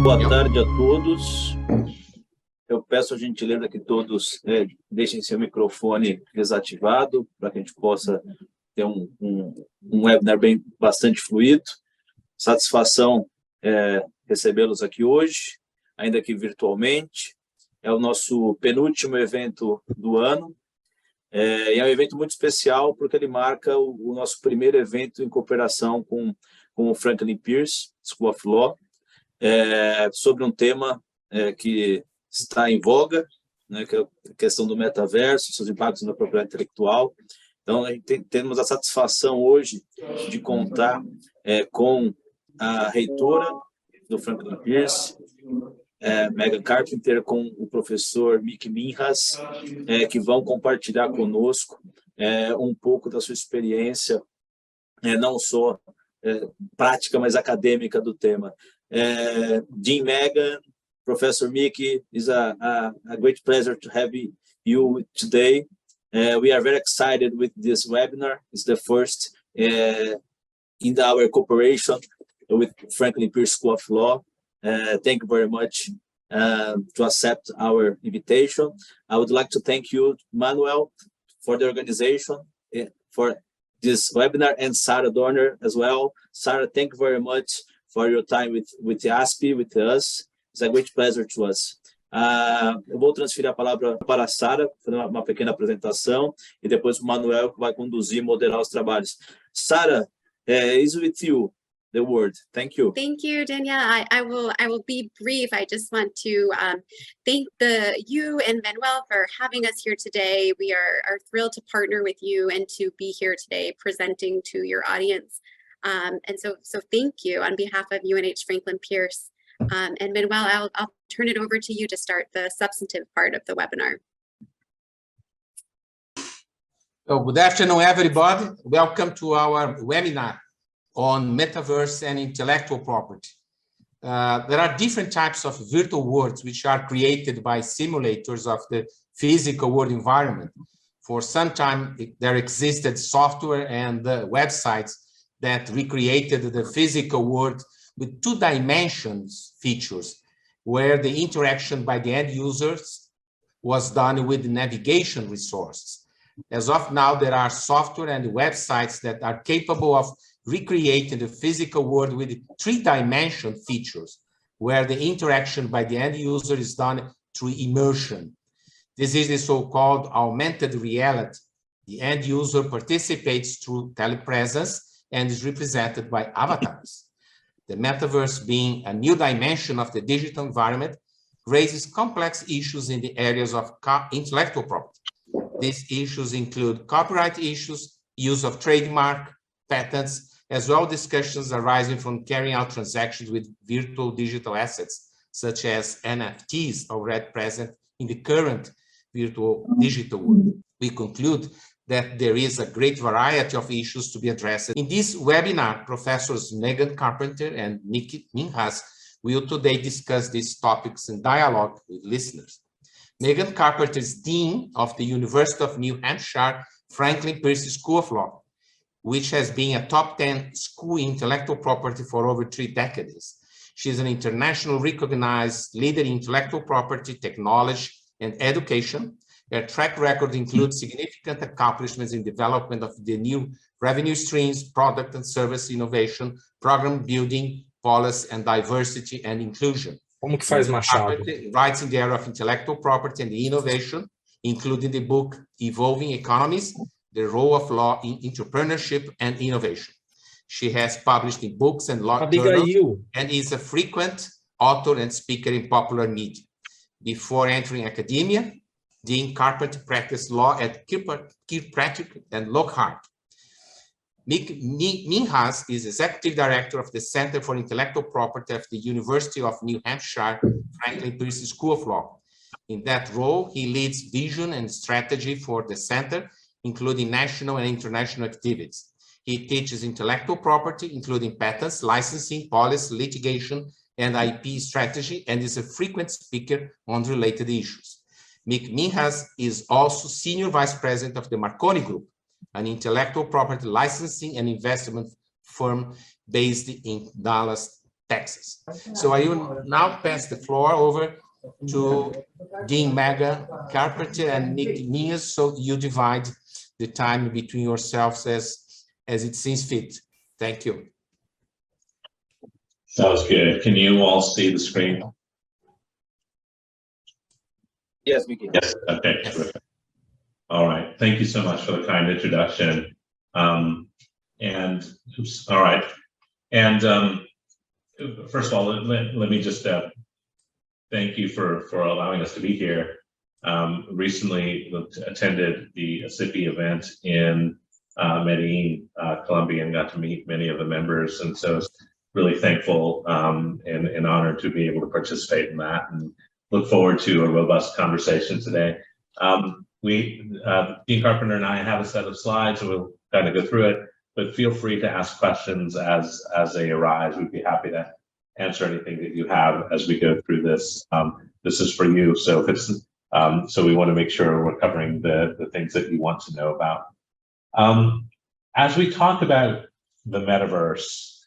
Boa tarde a todos. Eu peço a gentileza que todos deixem seu microfone desativado para que a gente possa ter um webinar bastante fluido. Satisfação recebê-los aqui hoje, ainda que virtualmente. É o nosso penúltimo evento do ano. E é um evento muito especial porque ele marca o nosso primeiro evento em cooperação com o Franklin Pierce School of Law, sobre um tema que está em voga, né, que é a questão do metaverso, seus impactos na propriedade intelectual. Então, temos a satisfação hoje de contar com a reitora do Franklin Pierce, Megan Carpenter, com o professor Mick Minhas, que vão compartilhar conosco um pouco da sua experiência, não só prática, mas acadêmica do tema. Dean Megan, Professor Mickey, it's a great pleasure to have you today. We are very excited with this webinar. It's the first in our cooperation with Franklin Pierce School of Law. Thank you very much to accept our invitation. I would like to thank you, Manuel, for the organization, for this webinar, and Sarah Dorner as well. Sarah, thank you very much for your time with ASP, with us. It's a great pleasure to us. Eu vou transferir a palavra para a Sarah, fazer uma pequena apresentação, e depois o Manuel que vai conduzir e moderar os trabalhos. Sarah, is with you the word. Thank you. Thank you, Danielle. I will be brief. I just want to thank you and Manuel for having us here today. We are thrilled to partner with you and to be here today presenting to your audience. And so thank you on behalf of UNH Franklin Pierce. And Manuel, I'll turn it over to you to start the substantive part of the webinar. So good afternoon, everybody. Welcome to our webinar on metaverse and intellectual property. There are different types of virtual worlds which are created by simulators of the physical world environment. For some time, there existed software and websites that recreated the physical world with two dimensions features, where the interaction by the end users was done with navigation resources. As of now, there are software and websites that are capable of recreating the physical world with three-dimension features, where the interaction by the end user is done through immersion. This is the so-called augmented reality. The end user participates through telepresence and is represented by avatars. The metaverse, being a new dimension of the digital environment, raises complex issues in the areas of intellectual property. These issues include copyright issues, use of trademark, patents, as well discussions arising from carrying out transactions with virtual digital assets, such as NFTs, already present in the current virtual digital world. We conclude that there is a great variety of issues to be addressed. In this webinar, Professors Megan Carpenter and Nikki Minhas will today discuss these topics in dialogue with listeners. Megan Carpenter is Dean of the University of New Hampshire Franklin Pierce School of Law, which has been a top 10 school in intellectual property for over 3 decades. She is an internationally recognized leader in intellectual property, technology, and education. Her track record includes significant accomplishments in development of the new revenue streams, product and service innovation, program building, policy, and diversity and inclusion. Como que faz Machado? Writes in the area of intellectual property and innovation, including the book Evolving Economies, the Role of Law in Entrepreneurship and Innovation. She has published in books and law journals and is a frequent author and speaker in popular media. Before entering academia, Dean Carpenter practiced law at Kirkpatrick and Lockhart. Minhas is Executive Director of the Center for Intellectual Property of the University of New Hampshire Franklin Pierce School of Law. In that role, he leads vision and strategy for the center, including national and international activities. He teaches intellectual property, including patents, licensing, policy, litigation, and IP strategy, and is a frequent speaker on related issues. Minhas is also Senior Vice President of the Marconi Group, an intellectual property licensing and investment firm based in Dallas, Texas. So I will now pass the floor over to Dean Megan Carpenter and Nick Minhas, so you divide the time between yourselves as it seems fit. Thank you. Sounds good. Can you all see the screen? Yes, we can. Yes. Okay. Yes. All right. Thank you so much for the kind introduction. All right. And first of all, let me just thank you for allowing us to be here. Recently attended the ASIPI event in Medellin, Colombia, and got to meet many of the members, and so it's really thankful and honored to be able to participate in that, and look forward to a robust conversation today. Dean Carpenter and I have a set of slides, and we'll kind of go through it, but feel free to ask questions as they arise. We'd be happy to answer anything that you have as we go through this. This is for you, so if it's so we want to make sure we're covering the things that you want to know about. As we talk about the metaverse,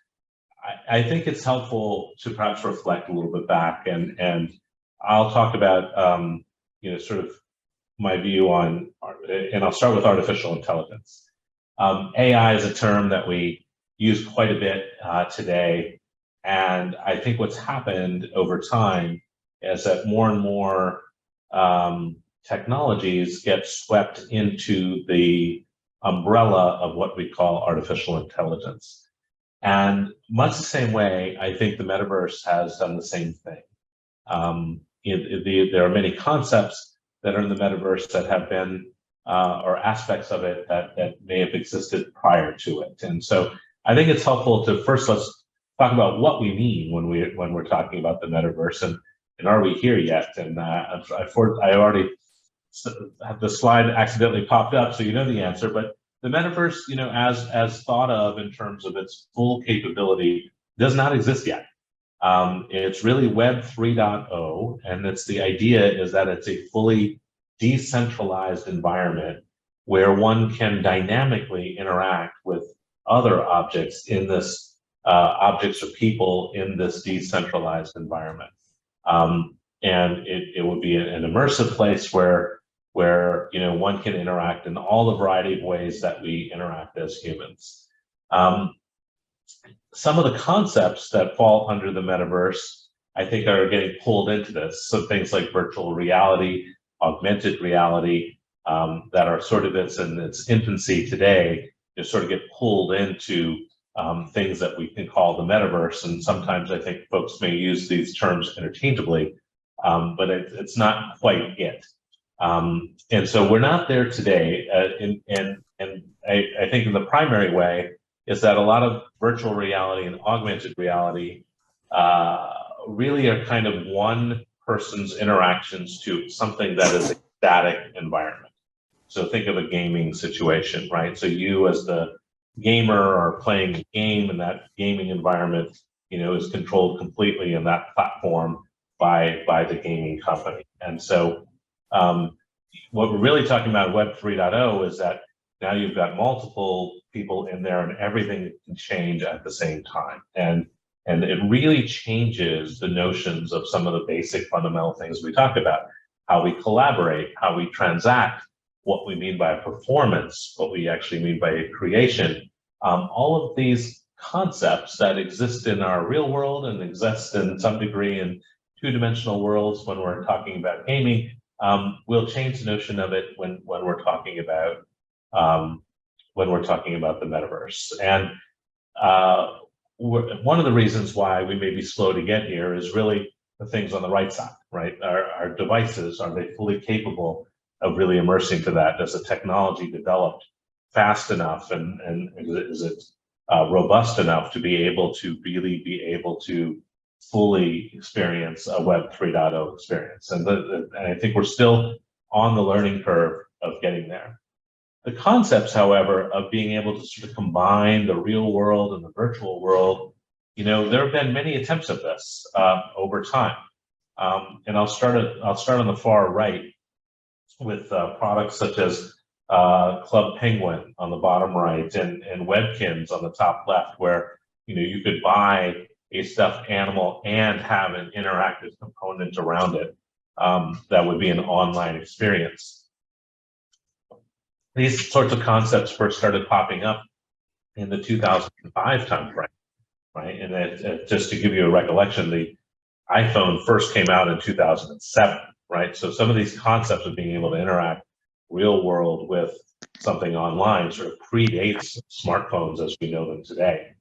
I think it's helpful to perhaps reflect a little bit back, and I'll talk about sort of my view on, and I'll start with artificial intelligence. AI is a term that we use quite a bit today, and I think what's happened over time is that more and more technologies get swept into the umbrella of what we call artificial intelligence. And much the same way, I think the metaverse has done the same thing. There are many concepts that are in the metaverse that have been, or aspects of it that may have existed prior to it. And so I think it's helpful to first, let's talk about what we mean when we're talking about the metaverse, and are we here yet? And I already have the slide accidentally popped up, so you know the answer, but the metaverse, as thought of in terms of its full capability, does not exist yet. It's really Web 3.0, and the idea is that it's a fully decentralized environment where one can dynamically interact with other objects in this, objects or people in this decentralized environment. And it would be an immersive place where one can interact in all the variety of ways that we interact as humans. Some of the concepts that fall under the metaverse, I think, are getting pulled into this. So things like virtual reality, augmented reality, that are sort of in its infancy today, just sort of get pulled into things that we can call the metaverse. And sometimes I think folks may use these terms interchangeably, but it's not quite it. And so we're not there today. And I think in the primary way, is that a lot of virtual reality and augmented reality really are kind of one person's interactions to something that is a static environment. So think of a gaming situation, right? So you as the gamer are playing a game, and that gaming environment, is controlled completely in that platform by the gaming company. And so what we're really talking about Web 3.0 is that now you've got multiple people in there and everything can change at the same time. And it really changes the notions of some of the basic fundamental things we talked about, how we collaborate, how we transact, what we mean by performance, what we actually mean by creation. All of these concepts that exist in our real world and exist in some degree in two-dimensional worlds when we're talking about gaming, we'll change the notion of it when we're talking about the metaverse. And one of the reasons why we may be slow to get here is really the things on the right side, right? Our devices, are they fully capable of really immersing to that? Does the technology develop fast enough, and is it robust enough to be able to fully experience a Web 3.0 experience? And I think we're still on the learning curve of getting there. The concepts, however, of being able to sort of combine the real world and the virtual world, there have been many attempts at this over time. And I'll start on the far right with products such as Club Penguin on the bottom right and Webkins on the top left, where you could buy a stuffed animal and have an interactive component around it that would be an online experience. These sorts of concepts first started popping up in the 2005 timeframe, right? And just to give you a recollection, the iPhone first came out in 2007, right? So some of these concepts of being able to interact real world with something online sort of predates smartphones as we know them today.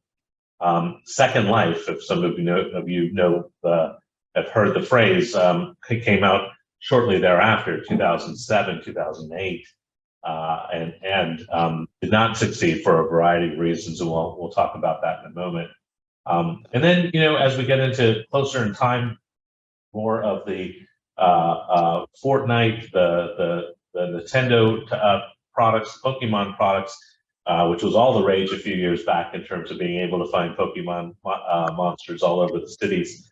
Second Life, if some of you have heard the phrase, it came out shortly thereafter, 2007, 2008. And did not succeed for a variety of reasons, and we'll talk about that in a moment. And then, as we get into closer in time, more of the Fortnite, the Nintendo products, Pokemon products, which was all the rage a few years back in terms of being able to find Pokemon monsters all over the cities.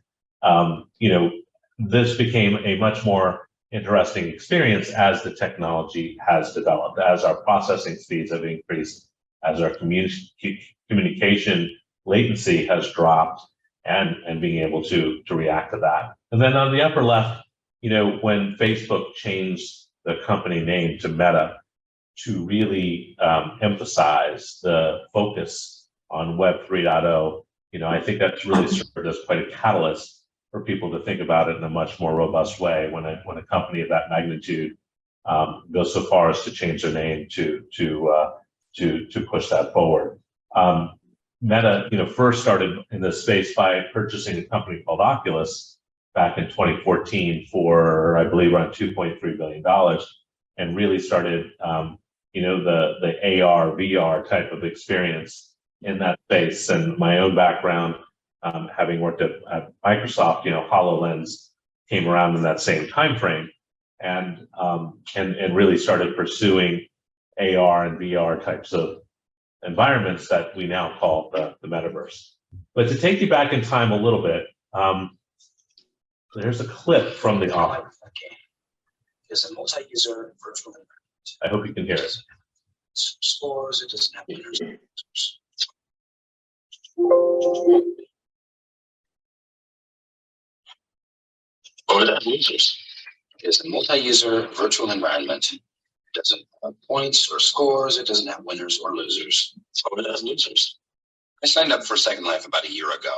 This became a much more interesting experience as the technology has developed, as our processing speeds have increased, as our communication latency has dropped, and being able to react to that. And then on the upper left, when Facebook changed the company name to Meta to really emphasize the focus on Web 3.0, I think that's really served as quite a catalyst for people to think about it in a much more robust way when a company of that magnitude goes so far as to change their name to push that forward. Meta, first started in this space by purchasing a company called Oculus back in 2014 for, I believe, around $2.3 billion, and really started, the AR, VR type of experience in that space. And my own background, having worked at Microsoft, HoloLens came around in that same time frame, and really started pursuing AR and VR types of environments that we now call the metaverse. But to take you back in time a little bit, there's a clip from the author. Is a multi-user virtual environment. I hope you can hear it. Scores, it doesn't have winners. Or that losers. It is a multi-user virtual environment. It doesn't have points or scores. It doesn't have winners or losers. Or it has losers. I signed up for Second Life about a year ago.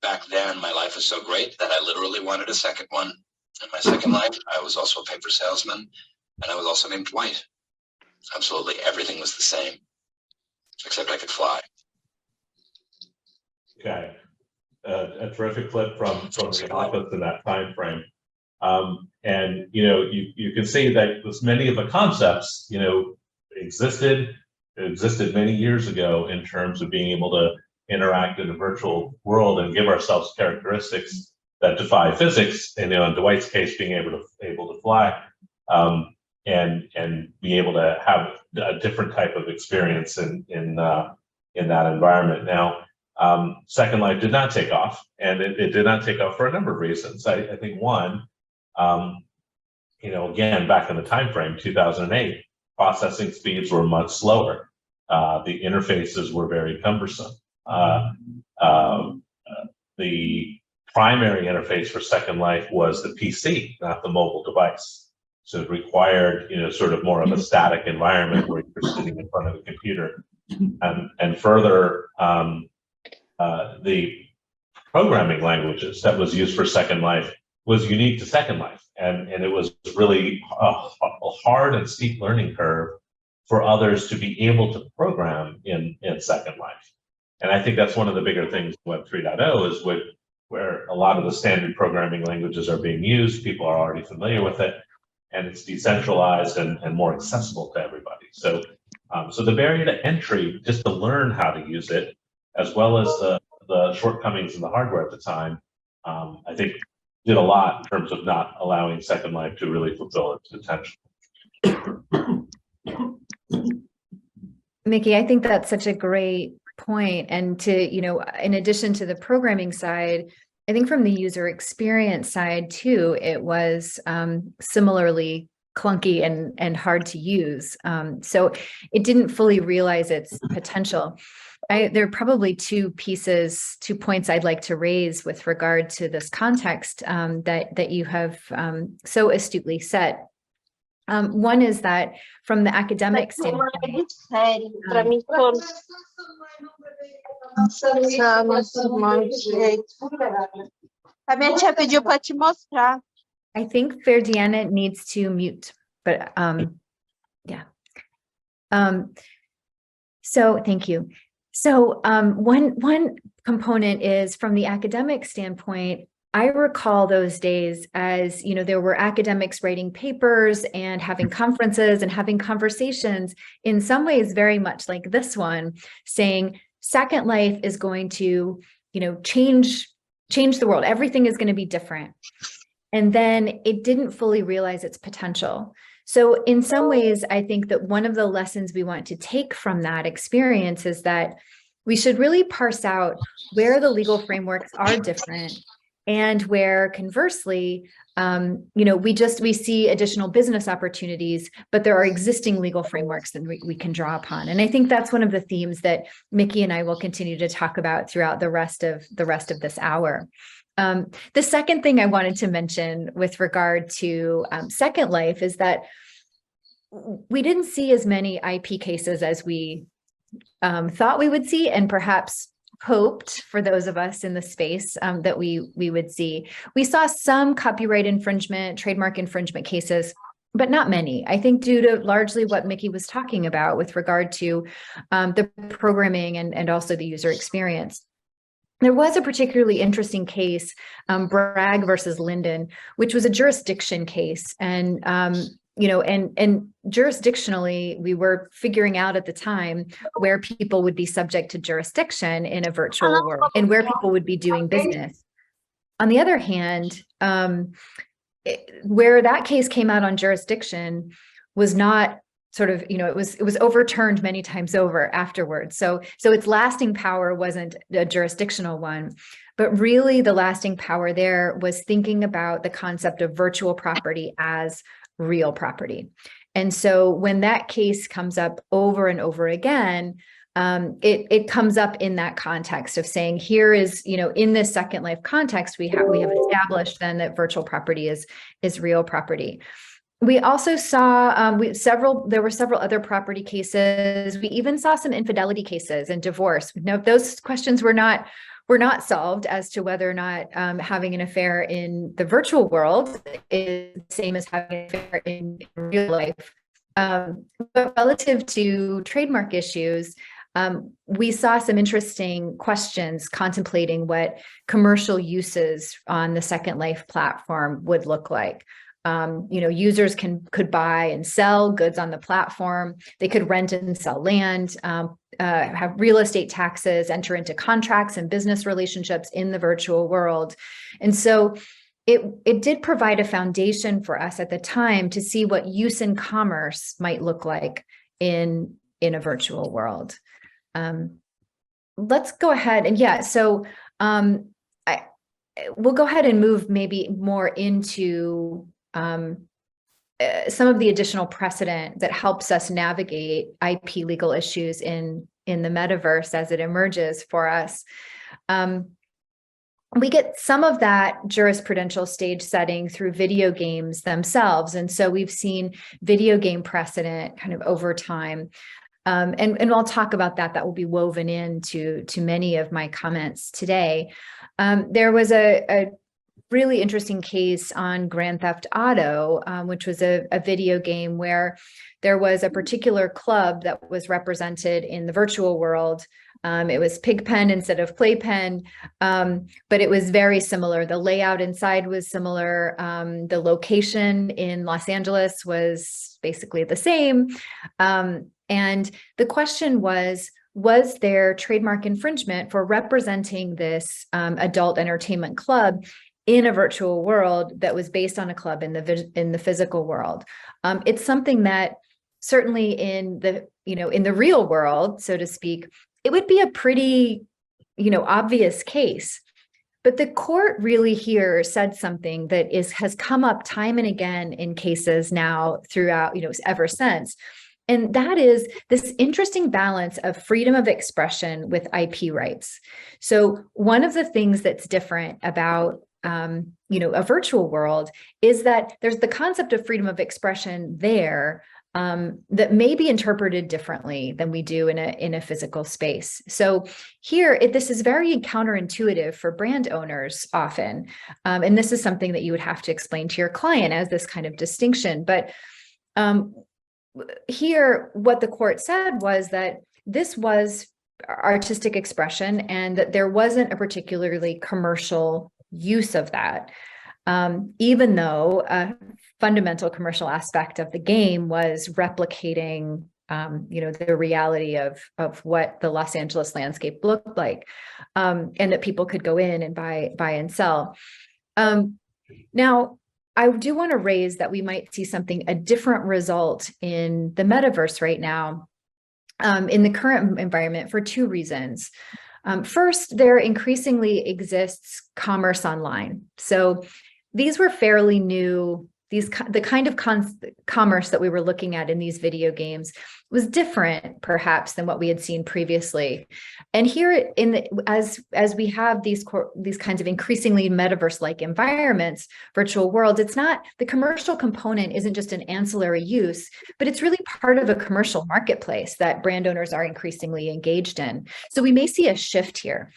Back then, my life was so great that I literally wanted a second one. In my second life, I was also a paper salesman, and I was also named Dwight. Absolutely everything was the same, except I could fly. Okay, a terrific clip from the Oculus in that time frame, and you can see that many of the concepts existed existed many years ago in terms of being able to interact in a virtual world and give ourselves characteristics that defy physics. And in Dwight's case, being able to fly, and be able to have a different type of experience in that environment. Now, Second Life did not take off, and it did not take off for a number of reasons. I think one, again, back in the time frame, 2008, processing speeds were much slower. The interfaces were very cumbersome. The primary interface for Second Life was the PC, not the mobile device. So it required, sort of more of a static environment where you're sitting in front of a computer. And further, the programming languages that was used for Second Life was unique to Second Life. And it was really a hard and steep learning curve for others to be able to program in Second Life. And I think that's one of the bigger things Web 3.0 is where a lot of the standard programming languages are being used. People are already familiar with it, and it's decentralized and more accessible to everybody. So the barrier to entry, just to learn how to use it, as well as the shortcomings in the hardware at the time, I think did a lot in terms of not allowing Second Life to really fulfill its potential. Mickey, I think that's such a great point. And to, in addition to the programming side, I think from the user experience side too, it was similarly clunky and hard to use. So it didn't fully realize its potential. There are probably two points I'd like to raise with regard to this context that you have so astutely set. One is that from the academic standpoint, I think Ferdiana needs to mute, but yeah. So thank you. So one component is from the academic standpoint. I recall those days as, there were academics writing papers and having conferences and having conversations in some ways very much like this one, saying Second Life is going to, change the world. Everything is going to be different. And then it didn't fully realize its potential. So in some ways, I think that one of the lessons we want to take from that experience is that we should really parse out where the legal frameworks are different and where conversely, we see additional business opportunities, but there are existing legal frameworks that we can draw upon. And I think that's one of the themes that Mickey and I will continue to talk about throughout the rest of this hour. The second thing I wanted to mention with regard to Second Life is that we didn't see as many IP cases as we thought we would see, and perhaps hoped for those of us in the space that we would see. We saw some copyright infringement, trademark infringement cases, but not many. I think due to largely what Mickey was talking about with regard to the programming and also the user experience. There was a particularly interesting case, Bragg versus Linden, which was a jurisdiction case. And and jurisdictionally, we were figuring out at the time where people would be subject to jurisdiction in a virtual world and where people would be doing business. On the other hand, where that case came out on jurisdiction was not sort of, it was overturned many times over afterwards. So its lasting power wasn't a jurisdictional one, but really the lasting power there was thinking about the concept of virtual property as real property. And so when that case comes up over and over again, it comes up in that context of saying, here is, in this Second Life context, we have established then that virtual property is real property. We also saw there were several other property cases. We even saw some infidelity cases and divorce. Now, those questions were not solved as to whether or not having an affair in the virtual world is the same as having an affair in real life. But relative to trademark issues, we saw some interesting questions contemplating what commercial uses on the Second Life platform would look like. Users could buy and sell goods on the platform. They could rent and sell land, have real estate taxes, enter into contracts and business relationships in the virtual world. And so it did provide a foundation for us at the time to see what use in commerce might look like in a virtual world. Let's go ahead and we'll go ahead and move maybe more into some of the additional precedent that helps us navigate IP legal issues in the metaverse as it emerges for us. We get some of that jurisprudential stage setting through video games themselves. And so we've seen video game precedent kind of over time. And I'll talk about that. That will be woven into many of my comments today. There was a really interesting case on Grand Theft Auto, which was a video game where there was a particular club that was represented in the virtual world. It was Pigpen instead of Playpen, but it was very similar. The layout inside was similar. The location in Los Angeles was basically the same. And the question was there trademark infringement for representing this adult entertainment club in a virtual world that was based on a club in the physical world? It's something that certainly in the real world, so to speak, it would be a pretty, obvious case. But the court really here said something that has come up time and again in cases now throughout, ever since. And that is this interesting balance of freedom of expression with IP rights. So one of the things that's different about a virtual world is that there's the concept of freedom of expression there that may be interpreted differently than we do in a physical space. So here, this is very counterintuitive for brand owners often. And this is something that you would have to explain to your client as this kind of distinction. But here, what the court said was that this was artistic expression and that there wasn't a particularly commercial use of that, even though a fundamental commercial aspect of the game was replicating, the reality of what the Los Angeles landscape looked like, and that people could go in and buy and sell. Now, I do want to raise that we might see a different result in the metaverse right now, in the current environment for two reasons. First, there increasingly exists commerce online. So these were fairly new. The kind of commerce that we were looking at in these video games was different, perhaps, than what we had seen previously. And here, as we have these kinds of increasingly metaverse-like environments, virtual worlds, it's not the commercial component isn't just an ancillary use, but it's really part of a commercial marketplace that brand owners are increasingly engaged in. So we may see a shift here.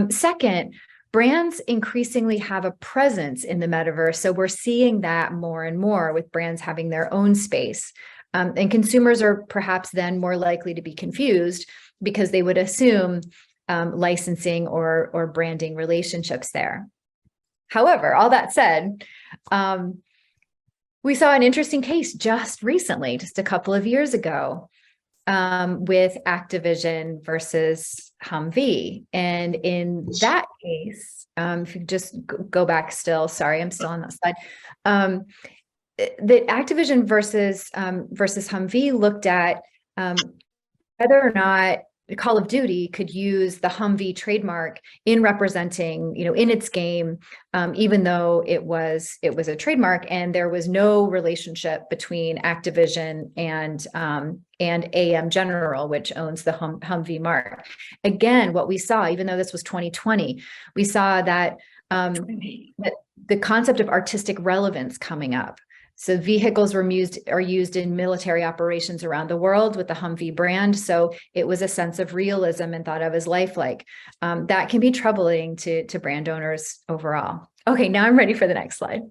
Second, brands increasingly have a presence in the metaverse. So we're seeing that more and more with brands having their own space. And consumers are perhaps then more likely to be confused because they would assume licensing or branding relationships there. However, all that said, we saw an interesting case just recently, just a couple of years ago, with Activision versus Humvee. And in that case, if you just go back still, sorry, I'm still on that slide. The Activision versus Humvee looked at whether or not Call of Duty could use the Humvee trademark in representing, in its game, even though it was a trademark and there was no relationship between Activision and AM General, which owns the Humvee mark. Again, what we saw, even though this was 2020, we saw that the concept of artistic relevance coming up. So vehicles are used in military operations around the world with the Humvee brand. So it was a sense of realism and thought of as lifelike. That can be troubling to brand owners overall. Okay, now I'm ready for the next slide.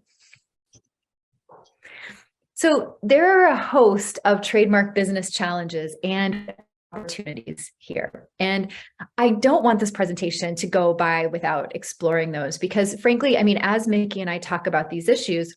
So there are a host of trademark business challenges and opportunities here. And I don't want this presentation to go by without exploring those because frankly, as Mickey and I talk about these issues,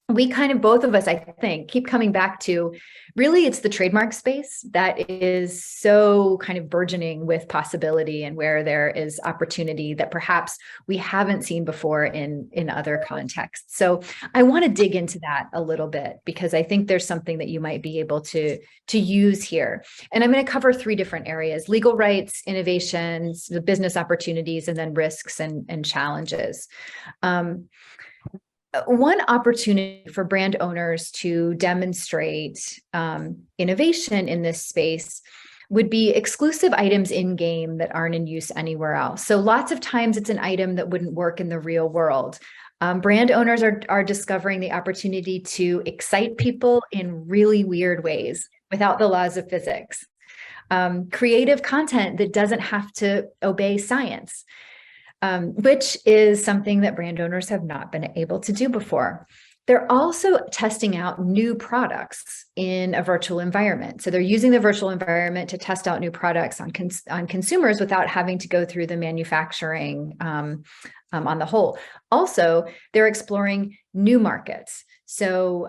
we kind of, both of us, I think, keep coming back to, really, it's the trademark space that is so kind of burgeoning with possibility, and where there is opportunity that perhaps we haven't seen before in other contexts. So I want to dig into that a little bit, because I think there's something that you might be able to use here. And I'm going to cover 3 different areas: legal rights, innovations, the business opportunities, and then risks and challenges. One opportunity for brand owners to demonstrate innovation in this space would be exclusive items in game that aren't in use anywhere else. So lots of times it's an item that wouldn't work in the real world. Brand owners are discovering the opportunity to excite people in really weird ways without the laws of physics. Creative content that doesn't have to obey science. Which is something that brand owners have not been able to do before. They're also testing out new products in a virtual environment. So they're using the virtual environment to test out new products on consumers without having to go through the manufacturing on the whole. Also, they're exploring new markets. So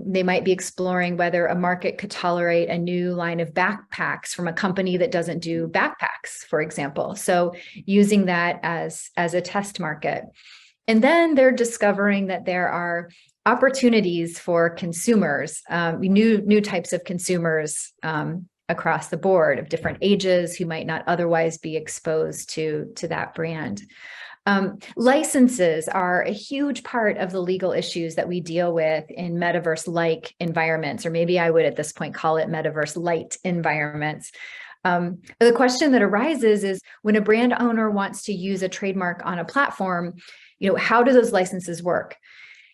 they might be exploring whether a market could tolerate a new line of backpacks from a company that doesn't do backpacks, for example. So using that as a test market. And then they're discovering that there are opportunities for consumers, new types of consumers across the board, of different ages, who might not otherwise be exposed to that brand. Licenses are a huge part of the legal issues that we deal with in metaverse-like environments, or maybe I would at this point call it metaverse-light environments. The question that arises is, when a brand owner wants to use a trademark on a platform, how do those licenses work?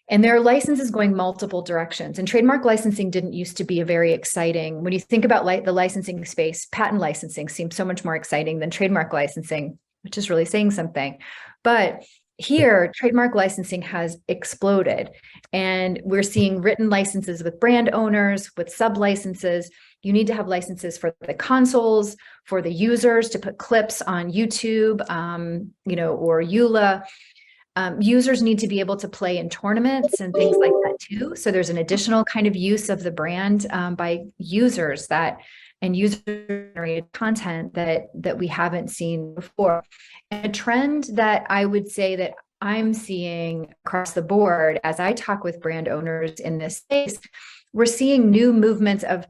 And there are licenses going multiple directions. And trademark licensing didn't used to be a very exciting, when you think about the licensing space, patent licensing seems so much more exciting than trademark licensing, which is really saying something. But here, trademark licensing has exploded, and we're seeing written licenses with brand owners, with sub-licenses. You need to have licenses for the consoles, for the users to put clips on YouTube, or EULA. Users need to be able to play in tournaments and things like that too. So there's an additional kind of use of the brand by users and user-generated content that we haven't seen before. And a trend that I would say that I'm seeing across the board as I talk with brand owners in this space, we're seeing new movements of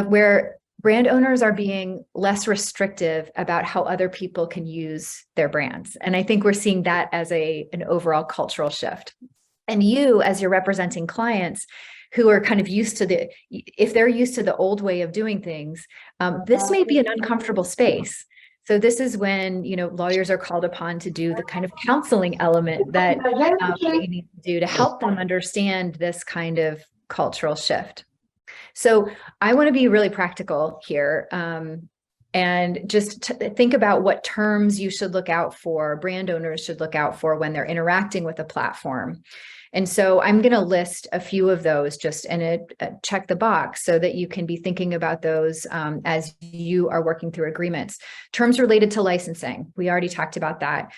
where brand owners are being less restrictive about how other people can use their brands. And I think we're seeing that as an overall cultural shift. And you, as you're representing clients who are kind of used to if they're used to the old way of doing things, this may be an uncomfortable space. So this is when, lawyers are called upon to do the kind of counseling element that they need to do to help them understand this kind of cultural shift. So I want to be really practical here and just think about what terms you should look out for, brand owners should look out for when they're interacting with a platform. And so I'm going to list a few of those just and check the box so that you can be thinking about those as you are working through agreements. Terms related to licensing. We already talked about that.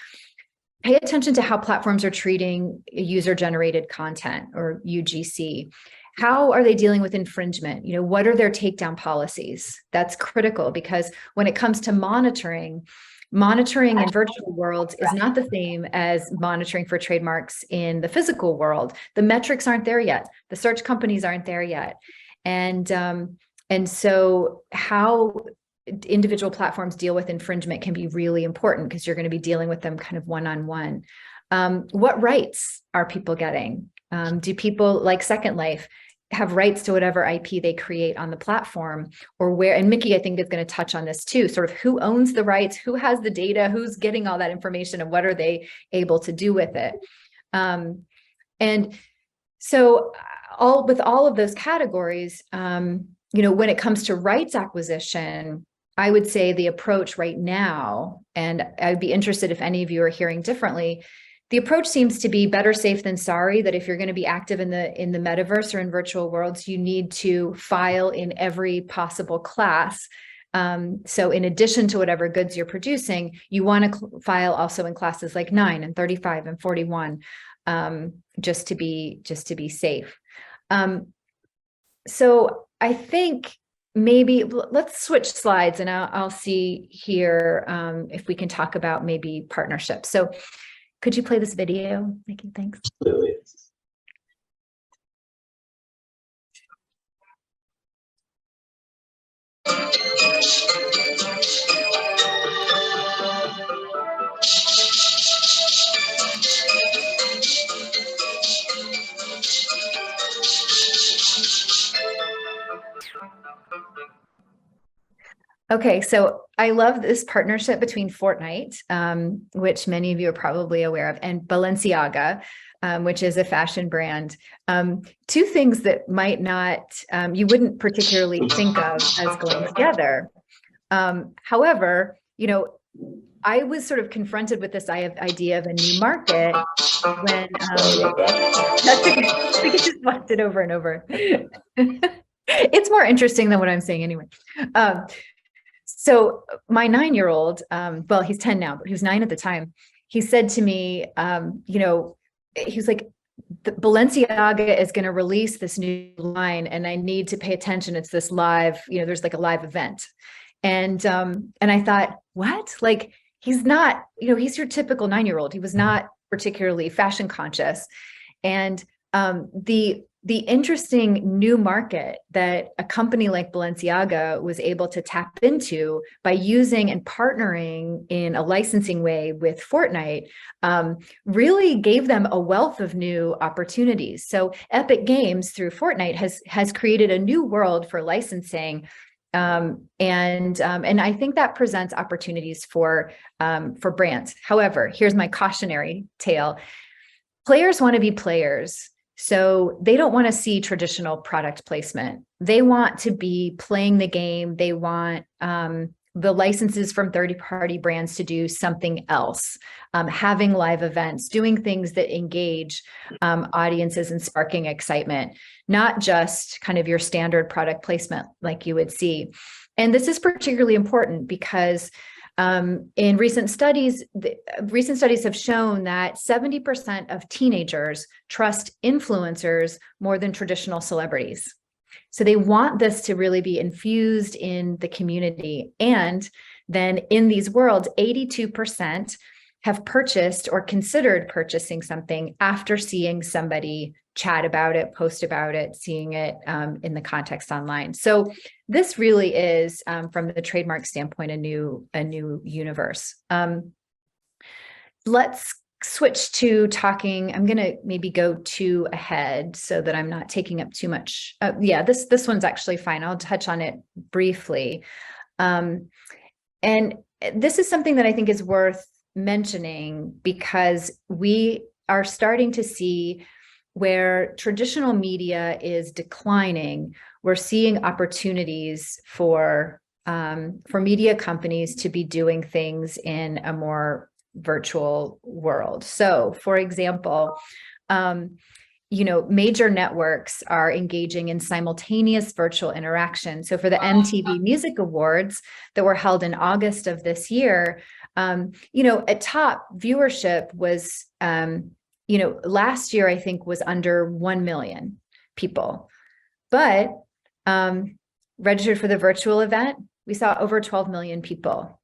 Pay attention to how platforms are treating user-generated content, or UGC. How are they dealing with infringement? What are their takedown policies? That's critical, because when it comes to monitoring in virtual worlds is not the same as monitoring for trademarks in the physical world. The metrics aren't there yet. The search companies aren't there yet. And so how individual platforms deal with infringement can be really important, because you're going to be dealing with them kind of one-on-one. What rights are people getting? Do people like Second Life have rights to whatever IP they create on the platform, or where, and Mickey, I think, is going to touch on this too, sort of who owns the rights, who has the data, who's getting all that information, and what are they able to do with it? And so with all of those categories, when it comes to rights acquisition, I would say the approach right now, and I'd be interested if any of you are hearing differently, the approach seems to be better safe than sorry, that if you're going to be active in the metaverse or in virtual worlds, you need to file in every possible class. So in addition to whatever goods you're producing, you want to file also in classes like 9 and 35 and 41. just to be safe. So I think maybe let's switch slides, and I'll see here if we can talk about maybe partnerships. So could you play this video? Nikki, thanks. Okay, so I love this partnership between Fortnite, which many of you are probably aware of, and Balenciaga, which is a fashion brand. Two things that might not, you wouldn't particularly think of as going together. However, I was sort of confronted with this idea of a new market when that's okay. I could just watch it over and over. It's more interesting than what I'm saying anyway. So my 9-year-old, well, he's 10 now, but he was 9 at the time. He said to me, he was like, Balenciaga is going to release this new line and I need to pay attention. It's this live, there's like a live event. And I thought, what? Like, he's not, he's your typical 9-year-old. He was not particularly fashion conscious. And the interesting new market that a company like Balenciaga was able to tap into by using and partnering in a licensing way with Fortnite really gave them a wealth of new opportunities. So Epic Games through Fortnite has created a new world for licensing. And I think that presents opportunities for brands. However, here's my cautionary tale. Players want to be players. So they don't want to see traditional product placement. They want to be playing the game. They want the licenses from third-party brands to do something else, having live events, doing things that engage audiences and sparking excitement, not just kind of your standard product placement like you would see. And this is particularly important because in recent studies have shown that 70% of teenagers trust influencers more than traditional celebrities. So they want this to really be infused in the community. And then in these worlds, 82% have purchased or considered purchasing something after seeing somebody chat about it, post about it, seeing it in the context online. So this really is, from the trademark standpoint, a new universe. Let's switch to talking. I'm going to maybe go 2 ahead so that I'm not taking up too much. Yeah, this one's actually fine. I'll touch on it briefly. And this is something that I think is worth mentioning because we are starting to see where traditional media is declining. We're seeing opportunities for media companies to be doing things in a more virtual world. So, for example, major networks are engaging in simultaneous virtual interaction. So for the MTV Music Awards that were held in August of this year, a top viewership was, last year, I think was under 1 million people, but registered for the virtual event, we saw over 12 million people.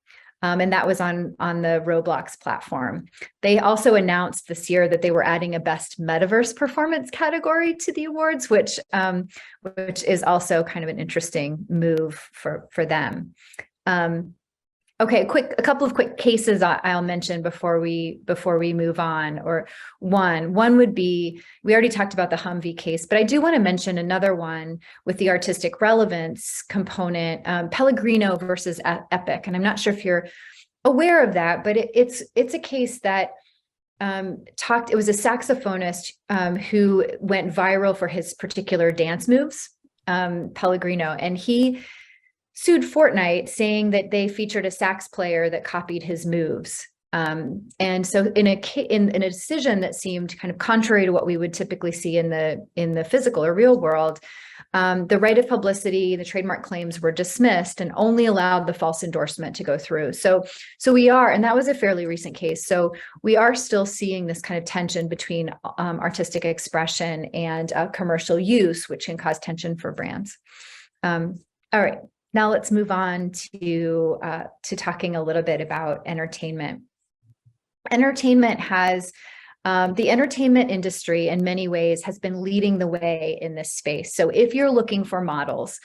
And that was on the Roblox platform. They also announced this year that they were adding a best metaverse performance category to the awards, which is also kind of an interesting move for them. Okay, a couple of quick cases I'll mention before we move on. Or one would be, we already talked about the Humvee case, but I do want to mention another one with the artistic relevance component, Pellegrino versus Epic. And I'm not sure if you're aware of that, but it's a case that it was a saxophonist who went viral for his particular dance moves, Pellegrino, and he sued Fortnite saying that they featured a sax player that copied his moves. And so in a decision that seemed kind of contrary to what we would typically see in the physical or real world, the right of publicity, the trademark claims were dismissed and only allowed the false endorsement to go through. So we are, and that was a fairly recent case. So we are still seeing this kind of tension between artistic expression and commercial use, which can cause tension for brands. All right, now let's move on to talking a little bit about entertainment. Entertainment has the entertainment industry in many ways has been leading the way in this space. So if you're looking for models,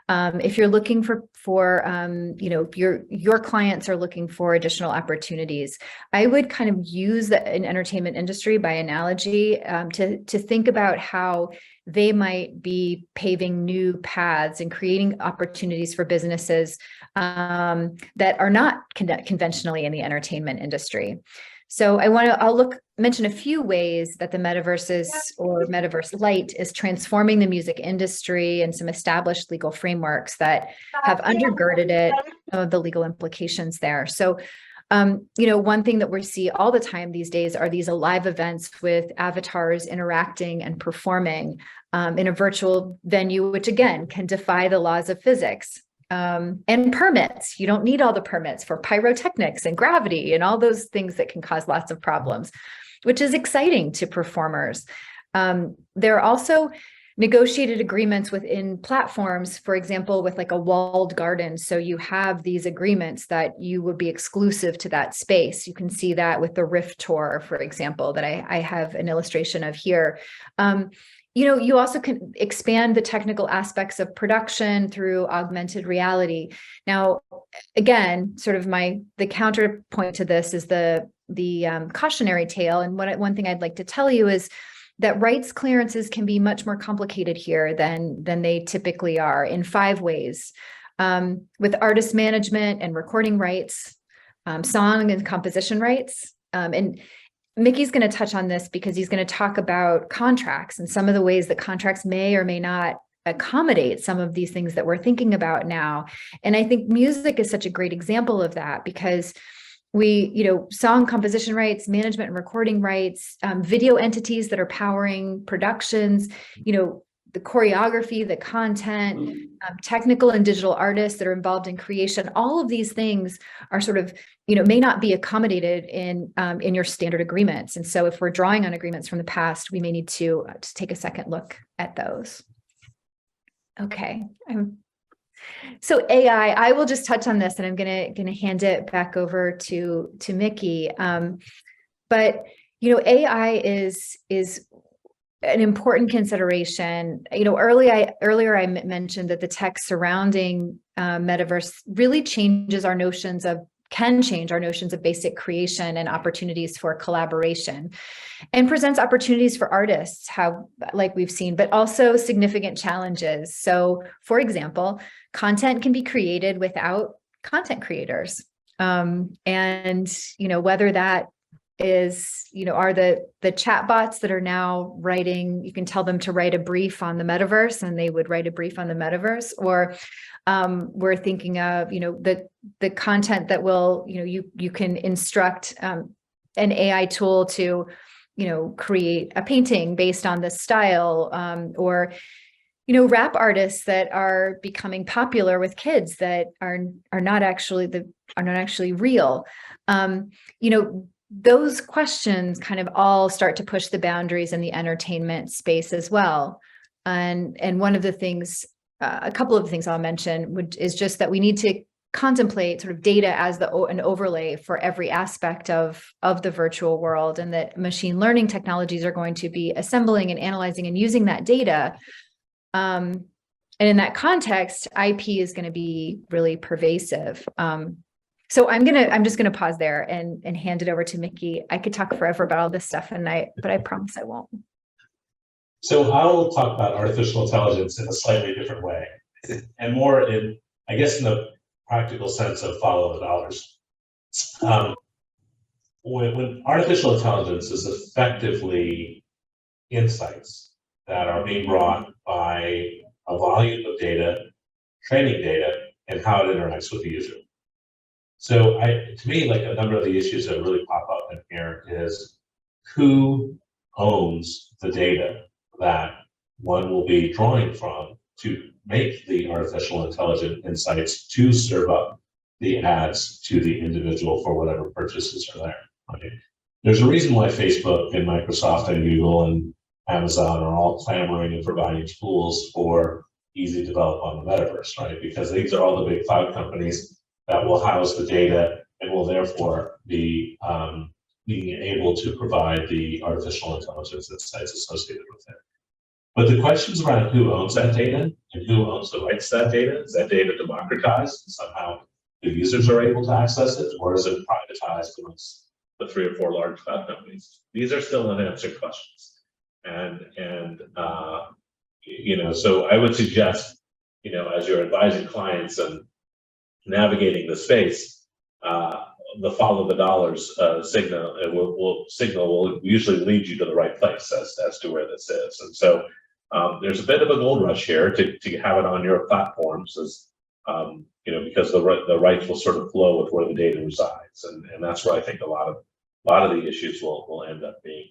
if you're looking for if your clients are looking for additional opportunities, I would kind of use an entertainment industry by analogy to think about how they might be paving new paths and creating opportunities for businesses that are not conventionally in the entertainment industry. So I'll mention a few ways that the Metaverse Lite is transforming the music industry and some established legal frameworks that have undergirded it, the legal implications there. So, one thing that we see all the time these days are these live events with avatars interacting and performing in a virtual venue, which again can defy the laws of physics. And permits. You don't need all the permits for pyrotechnics and gravity and all those things that can cause lots of problems, which is exciting to performers. There are also negotiated agreements within platforms, for example, with like a walled garden. So you have these agreements that you would be exclusive to that space. You can see that with the Rift Tour, for example, that I have an illustration of here. You also can expand the technical aspects of production through augmented reality. Now, again, sort of the counterpoint to this is the cautionary tale. And one thing I'd like to tell you is that rights clearances can be much more complicated here than they typically are in 5 ways. With artist management and recording rights, song and composition rights, and Mickey's going to touch on this because he's going to talk about contracts and some of the ways that contracts may or may not accommodate some of these things that we're thinking about now. And I think music is such a great example of that because song composition rights, management and recording rights, video entities that are powering productions, the choreography, the content, technical and digital artists that are involved in creation, all of these things are sort of, may not be accommodated in your standard agreements. And so if we're drawing on agreements from the past, we may need to take a second look at those. Okay. So AI, I will just touch on this and I'm gonna hand it back over to Mickey. But AI is an important consideration. Earlier I mentioned that the tech surrounding Metaverse really can change our notions of basic creation and opportunities for collaboration, and presents opportunities for artists, like we've seen, but also significant challenges. So, for example, content can be created without content creators, and whether that is, are the chatbots that are now writing, you can tell them to write a brief on the Metaverse and they would write a brief on the Metaverse, or we're thinking of, the content that will, you can instruct an AI tool to, create a painting based on this style, or, rap artists that are becoming popular with kids that are not actually real. Those questions kind of all start to push the boundaries in the entertainment space as well. And one of the things, a couple of things I'll mention is just that we need to contemplate sort of data as an overlay for every aspect of the virtual world, and that machine learning technologies are going to be assembling and analyzing and using that data. And in that context, IP is going to be really pervasive. So I'm just gonna pause there and hand it over to Mickey. I could talk forever about all this stuff, but I promise I won't. So I'll talk about artificial intelligence in a slightly different way, and more in the practical sense of follow the dollars. When artificial intelligence is effectively insights that are being brought by a volume of data, training data, and how it interacts with the user. So to me, like a number of the issues that really pop up in here is who owns the data that one will be drawing from to make the artificial intelligent insights to serve up the ads to the individual for whatever purchases are there. Right? There's a reason why Facebook and Microsoft and Google and Amazon are all clamoring and providing tools for easy develop on the metaverse, right? Because these are all the big cloud companies that will house the data and will therefore be being able to provide the artificial intelligence insights associated with it. But the questions around who owns that data and who owns the rights to that data, is that data democratized and somehow the users are able to access it, or is it privatized amongst the 3 or 4 large cloud companies? These are still unanswered questions. So I would suggest, as you're advising clients and navigating the space, the follow the dollars signal will usually lead you to the right place as to where this is. And so there's a bit of a gold rush here to have it on your platforms, as because the rights will sort of flow with where the data resides, and that's where I think a lot of the issues will end up being.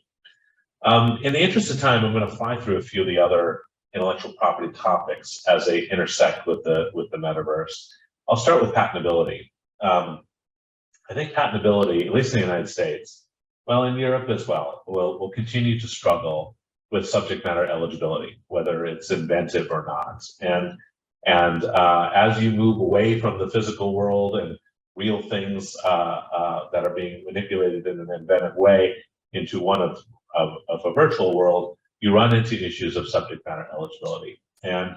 In the interest of time, I'm going to fly through a few of the other intellectual property topics as they intersect with the metaverse. I'll start with patentability. I think patentability, at least in the United States, well, in Europe as well, will continue to struggle with subject matter eligibility, whether it's inventive or not. And as you move away from the physical world and real things that are being manipulated in an inventive way into one of a virtual world, you run into issues of subject matter eligibility. And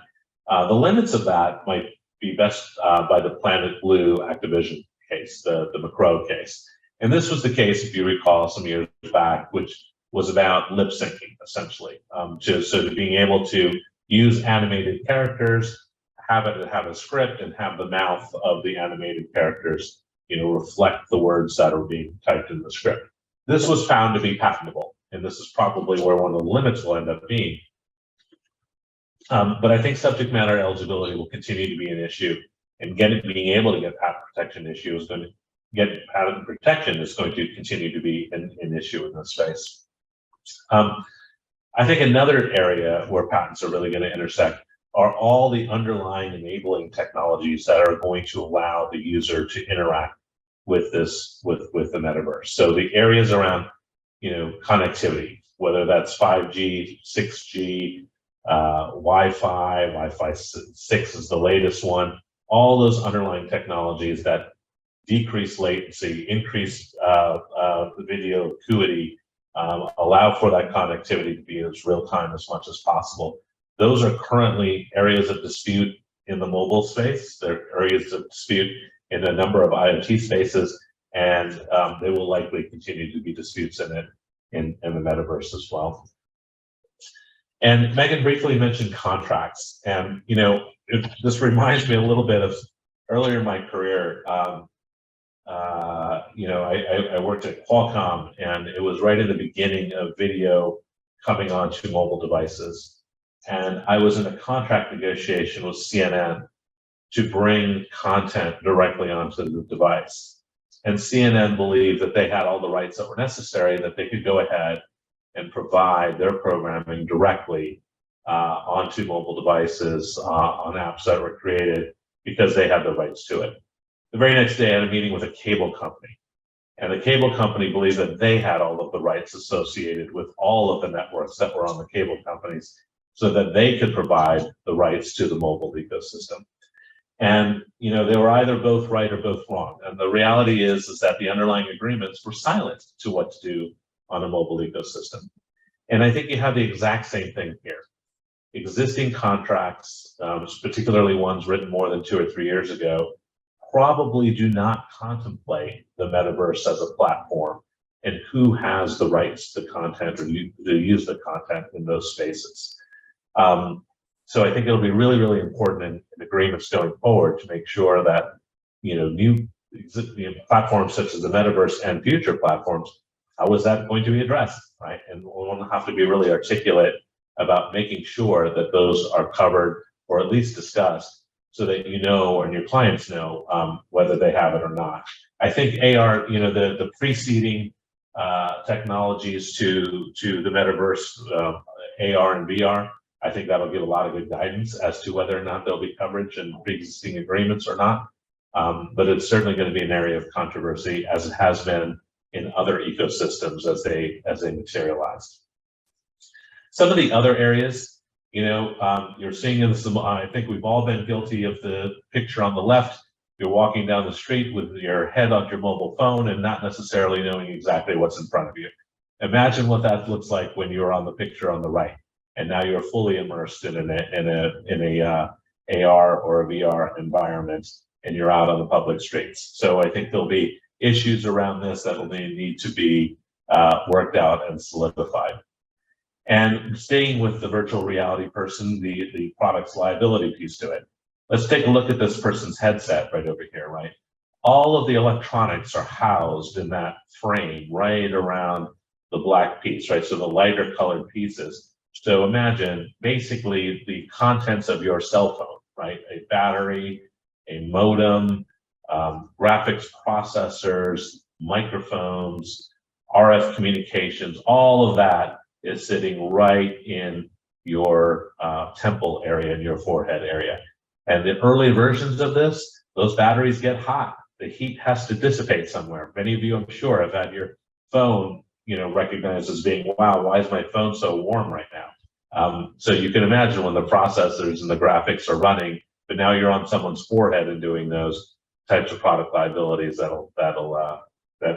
the limits of that might be best by the Planet Blue Activision case, the McCrow case. And this was the case, if you recall, some years back, which was about lip syncing, essentially. So being able to use animated characters, have a script, and have the mouth of the animated characters, reflect the words that are being typed in the script. This was found to be patentable, and this is probably where one of the limits will end up being. But I think subject matter eligibility will continue to be an issue, and being able to get patent protection is going to continue to be an issue in this space. I think another area where patents are really going to intersect are all the underlying enabling technologies that are going to allow the user to interact with the metaverse. So the areas around connectivity, whether that's 5G, 6G, Wi-Fi 6 is the latest one, all those underlying technologies that decrease latency, increase the video acuity, allow for that connectivity to be as real time as much as possible. Those are currently areas of dispute in the mobile space. They're areas of dispute in a number of IoT spaces, and there will likely continue to be disputes in the metaverse as well. And Megan briefly mentioned contracts, and this reminds me a little bit of earlier in my career. I worked at Qualcomm, and it was right in the beginning of video coming onto mobile devices. And I was in a contract negotiation with CNN to bring content directly onto the device. And CNN believed that they had all the rights that were necessary, that they could go ahead and provide their programming directly onto mobile devices, on apps that were created, because they had the rights to it. The very next day, I had a meeting with a cable company. And the cable company believed that they had all of the rights associated with all of the networks that were on the cable companies, so that they could provide the rights to the mobile ecosystem. And they were either both right or both wrong. And the reality is that the underlying agreements were silent to what to do on a mobile ecosystem. And I think you have the exact same thing here. Existing contracts, particularly ones written more than 2 or 3 years ago, probably do not contemplate the metaverse as a platform and who has the rights to content or to use the content in those spaces. So I think it'll be really, really important in agreements going forward to make sure that new platforms such as the metaverse and future platforms, how is that going to be addressed, right? And we'll have to be really articulate about making sure that those are covered or at least discussed so that you know and your clients know whether they have it or not. I think AR, the preceding technologies to the metaverse, AR and VR, I think that'll give a lot of good guidance as to whether or not there'll be coverage and pre-existing agreements or not. But it's certainly going to be an area of controversy, as it has been in other ecosystems as they materialize. Some of the other areas, you're seeing in some, I think we've all been guilty of the picture on the left. You're walking down the street with your head on your mobile phone and not necessarily knowing exactly what's in front of you. Imagine what that looks like when you're on the picture on the right, and now you're fully immersed in a AR or a VR environment, and you're out on the public streets. So I think there'll be issues around this that will need to be worked out and solidified. And staying with the virtual reality person, the product's liability piece to it. Let's take a look at this person's headset right over here, right? All of the electronics are housed in that frame right around the black piece, right? So the lighter colored pieces. So imagine basically the contents of your cell phone, right? A battery, a modem, graphics processors, microphones, RF communications, all of that is sitting right in your temple area, in your forehead area. And the early versions of this, those batteries get hot. The heat has to dissipate somewhere. Many of you, I'm sure, have had your phone, recognized as being, wow, why is my phone so warm right now? So you can imagine when the processors and the graphics are running, but now you're on someone's forehead and doing those types of product liabilities that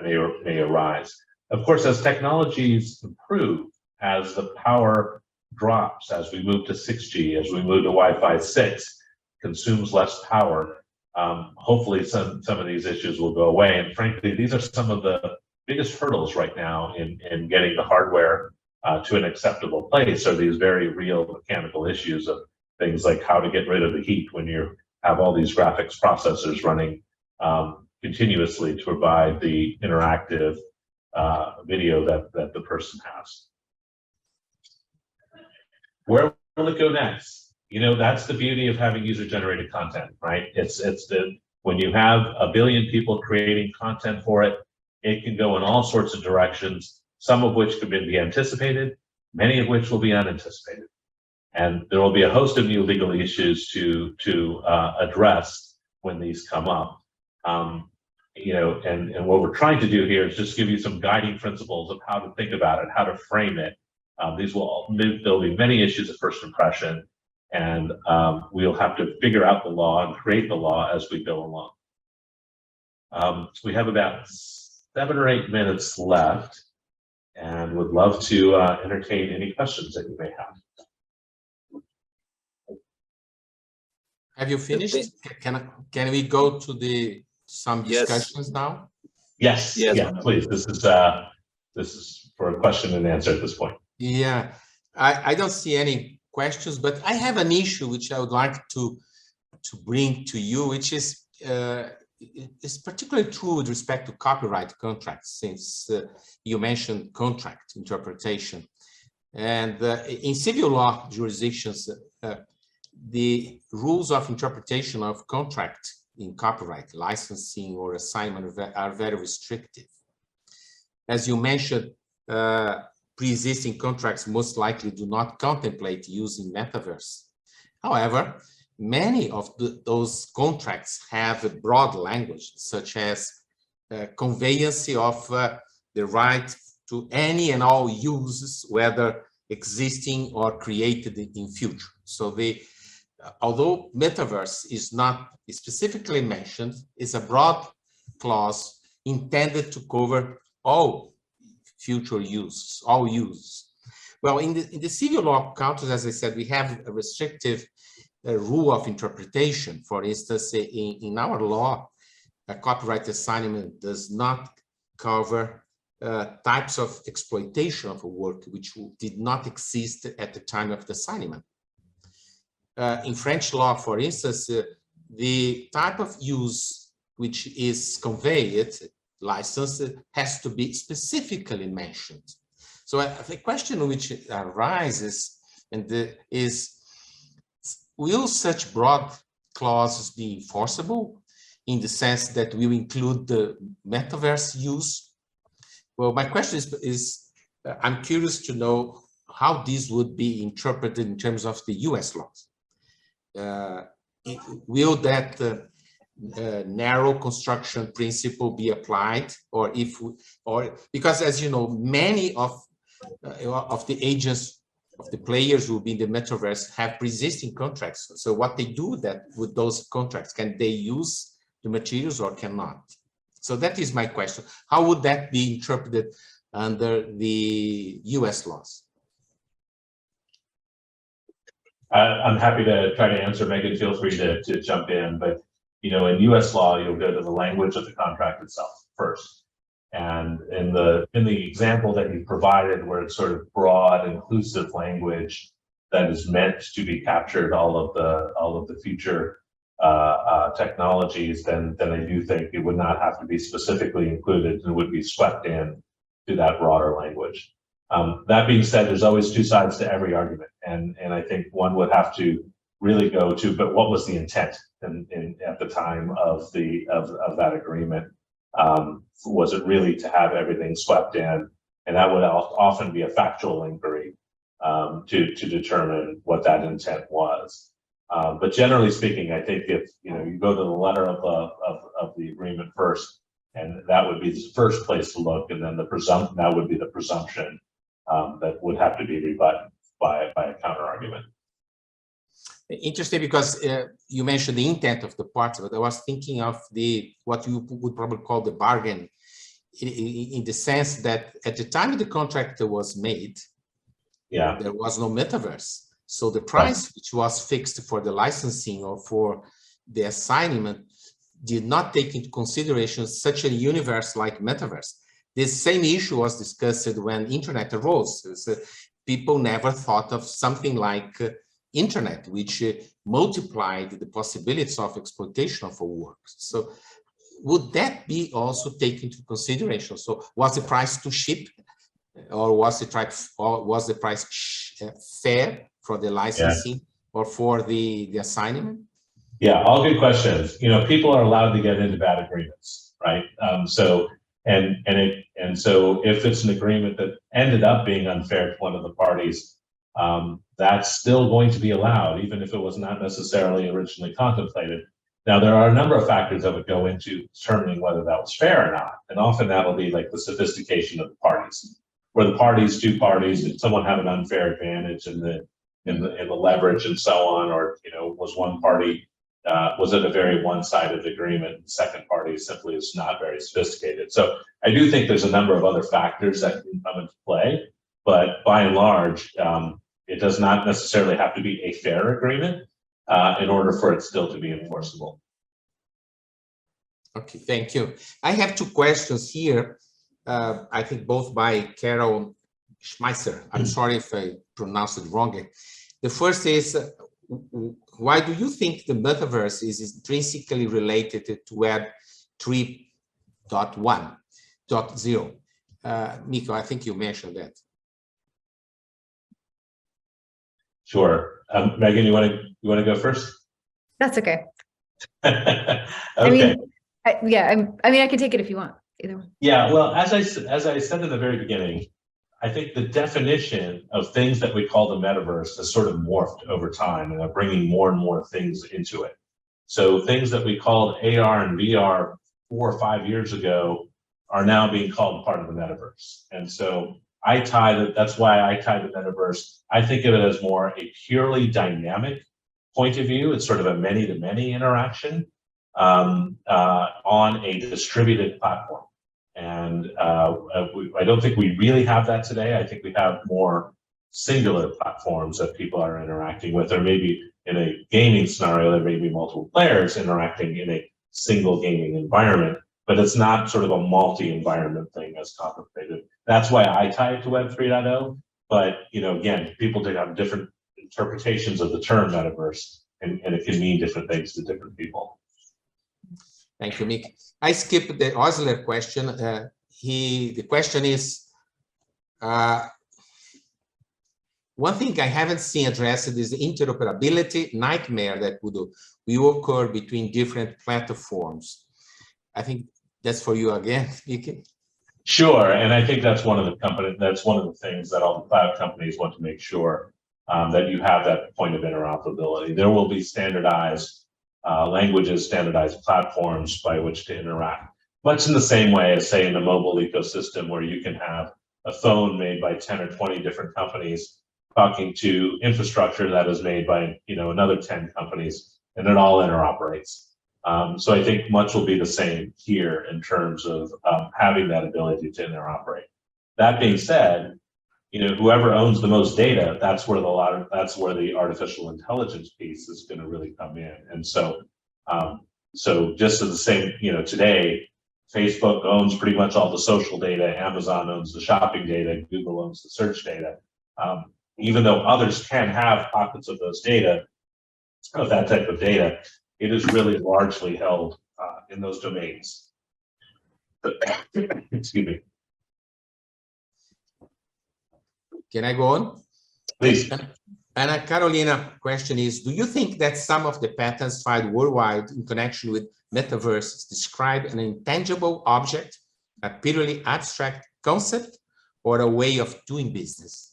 may arise. Of course, as technologies improve, as the power drops, as we move to 6G, as we move to Wi-Fi 6, consumes less power, hopefully some of these issues will go away. And frankly, these are some of the biggest hurdles right now in getting the hardware to an acceptable place, are these very real mechanical issues of things like how to get rid of the heat when you have all these graphics processors running continuously to provide the interactive video that the person has. Where will it go next? That's the beauty of having user-generated content, right? When you have a billion people creating content for it, it can go in all sorts of directions, some of which could be anticipated, many of which will be unanticipated. And there will be a host of new legal issues to address when these come up. And what we're trying to do here is just give you some guiding principles of how to think about it, how to frame it. There'll be many issues of first impression, and we'll have to figure out the law and create the law as we go along. We have about 7 or 8 minutes left, and would love to entertain any questions that you may have. Have you finished? Can we go to some discussions now? Yes. Yeah, please. This is for a question and answer at this point. Yeah, I don't see any questions, but I have an issue which I would like to bring to you, which is particularly true with respect to copyright contracts, since you mentioned contract interpretation. And in civil law jurisdictions, the rules of interpretation of contract in copyright, licensing, or assignment are very restrictive. As you mentioned, pre-existing contracts most likely do not contemplate using Metaverse. However, many of those contracts have a broad language, such as conveyance of the right to any and all uses, whether existing or created in future. So although Metaverse is not specifically mentioned, it's a broad clause intended to cover all future use, all use. Well, in the civil law countries, as I said, we have a restrictive rule of interpretation. For instance, in our law, a copyright assignment does not cover types of exploitation of a work which did not exist at the time of the assignment. In French law, for instance, the type of use which is conveyed, licensed, has to be specifically mentioned. So the question which arises is, will such broad clauses be enforceable in the sense that we will include the metaverse use? Well, my question is I'm curious to know how this would be interpreted in terms of the US laws. Will that narrow construction principle be applied, or because, as you know, many of the agents, of the players who will be in the metaverse have pre-existing contracts. So what they do with those contracts, can they use the materials or cannot? So that is my question. How would that be interpreted under the US laws? I'm happy to try to answer. Megan, feel free to jump in, but in US law, you'll go to the language of the contract itself first. And in the example that you provided, where it's sort of broad, inclusive language that is meant to be captured all of the future technologies, then I do think it would not have to be specifically included and would be swept in to that broader language. That being said, there's always two sides to every argument, and I think one would have to really go to, but what was the intent at the time of that agreement? Was it really to have everything swept in? And that would often be a factual inquiry to determine what that intent was. But generally speaking, I think if you go to the letter of the agreement first, and that would be the first place to look, and then that would be the presumption that would have to be rebutted by a counter argument. Interesting, because you mentioned the intent of the parties, but I was thinking of what you would probably call the bargain, in the sense that at the time the contract was made, there was no metaverse. So the price which was fixed for the licensing or for the assignment did not take into consideration such a universe like metaverse. This same issue was discussed when internet arose. So people never thought of something like internet, which multiplied the possibilities of exploitation of our work. So would that be also taken into consideration? So was the price to ship, or was the price fair for the licensing or for the assignment? Yeah, all good questions. People are allowed to get into bad agreements, right? So if it's an agreement that ended up being unfair to one of the parties, that's still going to be allowed, even if it was not necessarily originally contemplated. Now, there are a number of factors that would go into determining whether that was fair or not, and often that'll be like the sophistication of the parties, where the two parties, did someone have an unfair advantage in the leverage and so on, or was one party was it a very one-sided agreement? The second party simply is not very sophisticated. So I do think there's a number of other factors that can come into play, but by and large, it does not necessarily have to be a fair agreement in order for it still to be enforceable. Okay, thank you. I have two questions here. I think both by Carol Schmeisser. I'm sorry if I pronounced it wrong. The first is, why do you think the metaverse is intrinsically related to Web 3.1.0? Miko, I think you mentioned that. Sure. Megan, you want to go first? That's okay. Okay. I mean, I can take it if you want. Either one. Yeah. Well, as I said in the very beginning, I think the definition of things that we call the metaverse has sort of morphed over time, and are bringing more and more things into it. So things that we called AR and VR 4 or 5 years ago are now being called part of the metaverse. And so that's why I tie the metaverse. I think of it as more a purely dynamic point of view. It's sort of a many-to-many interaction on a distributed platform. And I don't think we really have that today. I think we have more singular platforms that people are interacting with, or maybe in a gaming scenario, there may be multiple players interacting in a single gaming environment, but it's not sort of a multi-environment thing as contemplated. That's why I tie it to Web 3.0. But again, people do have different interpretations of the term metaverse, and it can mean different things to different people. Thank you, Mick. I skipped the Osler question. The question is, one thing I haven't seen addressed is the interoperability nightmare that will occur between different platforms. I think that's for you again, speaking. Sure, and I think that's one of the things that all the cloud companies want to make sure that you have that point of interoperability. There will be standardized languages, standardized platforms by which to interact, much in the same way as, say, in the mobile ecosystem, where you can have a phone made by 10 or 20 different companies talking to infrastructure that is made by another 10 companies, and it all interoperates. So I think much will be the same here in terms of having that ability to interoperate. That being said, whoever owns the most data, that's where the artificial intelligence piece is going to really come in. And so, just as the same, today, Facebook owns pretty much all the social data, Amazon owns the shopping data, Google owns the search data. Even though others can have pockets of those data, of that type of data, it is really largely held in those domains. Excuse me. Can I go on? Please. Ana Carolina question is, do you think that some of the patents filed worldwide in connection with metaverse describe an intangible object, a purely abstract concept, or a way of doing business?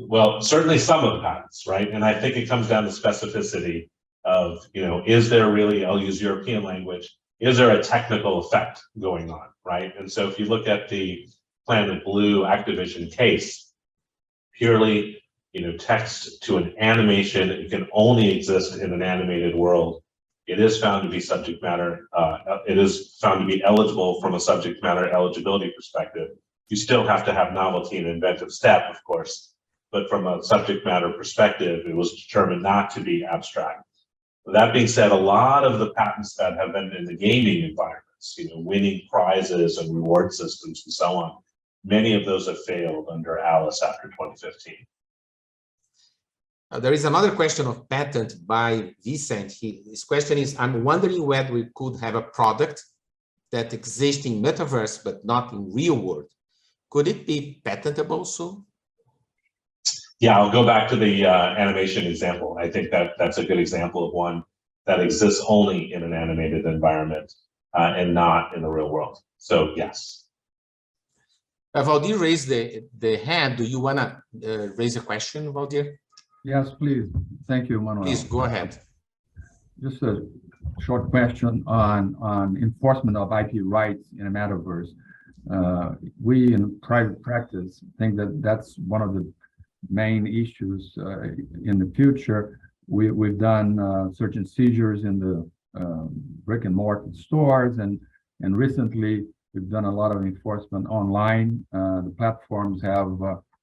Well, certainly some of the patents, right? And I think it comes down to specificity of, is there really, I'll use European language, is there a technical effect going on, right? And so if you look at the Planet Blue Activision case, purely, text to an animation, it can only exist in an animated world. It is found to be subject matter, it is found to be eligible from a subject matter eligibility perspective. You still have to have novelty and inventive step, of course, but from a subject matter perspective, it was determined not to be abstract. That being said, a lot of the patents that have been in the gaming environments, winning prizes and reward systems and so on, many of those have failed under Alice after 2015. There is another question of patent by Vicent. His question is, I'm wondering whether we could have a product that exists in metaverse but not in real world. Could it be patentable soon? Yeah, I'll go back to the animation example. I think that's a good example of one that exists only in an animated environment and not in the real world. So yes. Valdir raised the hand. Do you want to raise a question, Valdir? Yes, please. Thank you, Manuel. Please go ahead. Just a short question on enforcement of IP rights in a metaverse. We in private practice think that that's one of the main issues in the future. We've done search and seizures in the brick and mortar stores, and recently we've done a lot of enforcement online. The platforms have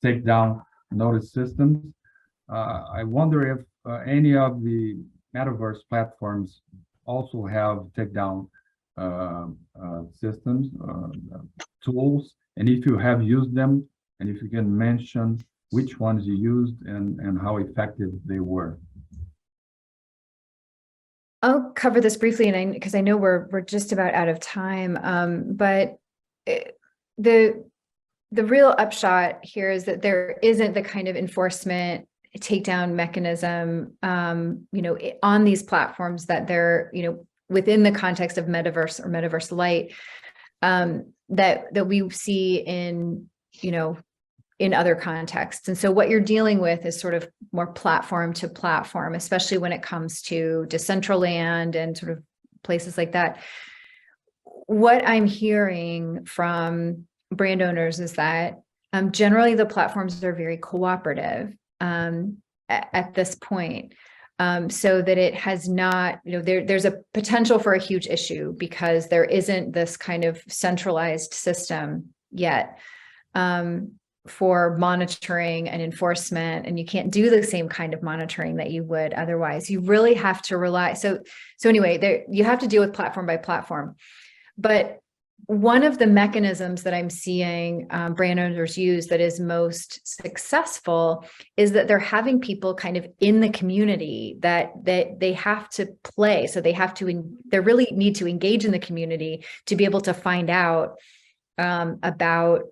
takedown notice systems. I wonder if any of the metaverse platforms also have takedown systems, tools, and if you have used them, and if you can mention which ones you used and how effective they were. I'll cover this briefly, and because I know we're just about out of time. But the real upshot here is that there isn't the kind of enforcement takedown mechanism, on these platforms that they're, within the context of metaverse or metaverse light, that we see in, in other contexts. And so what you're dealing with is sort of more platform to platform, especially when it comes to Decentraland and sort of places like that. What I'm hearing from brand owners is that generally the platforms are very cooperative at this point, so that it has not, there's a potential for a huge issue because there isn't this kind of centralized system yet for monitoring and enforcement, and you can't do the same kind of monitoring that you would otherwise. You really have to rely. So anyway, you have to deal with platform by platform. But one of the mechanisms that I'm seeing brand owners use that is most successful is that they're having people kind of in the community that they have to play. So they really need to engage in the community to be able to find out about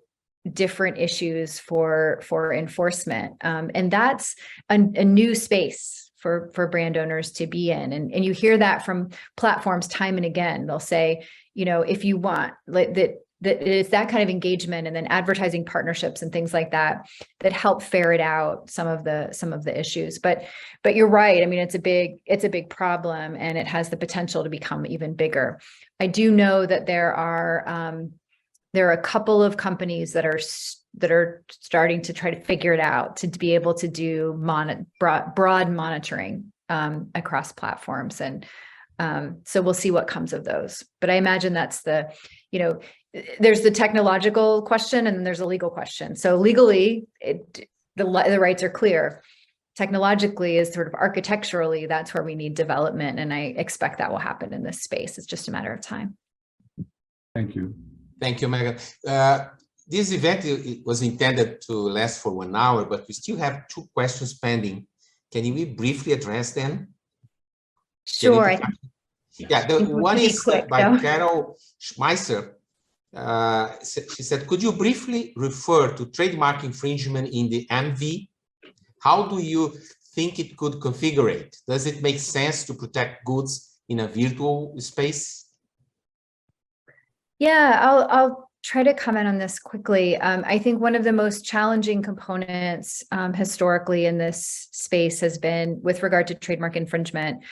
different issues for enforcement. And that's a new space for brand owners to be in. And you hear that from platforms time and again. They'll say, if you want that it's that kind of engagement, and then advertising partnerships and things like that help ferret out some of the issues. But you're right. I mean, it's a big problem, and it has the potential to become even bigger. I do know that there are a couple of companies that are starting to try to figure it out, to be able to do broad monitoring across platforms. And so we'll see what comes of those. But I imagine that's there's the technological question and then there's a legal question. So legally, the rights are clear. Technologically, is sort of architecturally, that's where we need development. And I expect that will happen in this space. It's just a matter of time. Thank you. Thank you, Megan. This event was intended to last for 1 hour, but we still have 2 questions pending. Can we briefly address them? Sure. Yeah, the one is by Carol Schmeisser. She said, could you briefly refer to trademark infringement in the MV? How do you think it could configure it? Does it make sense to protect goods in a virtual space? Yeah, I'll try to comment on this quickly. I think one of the most challenging components historically in this space has been, with regard to trademark infringement,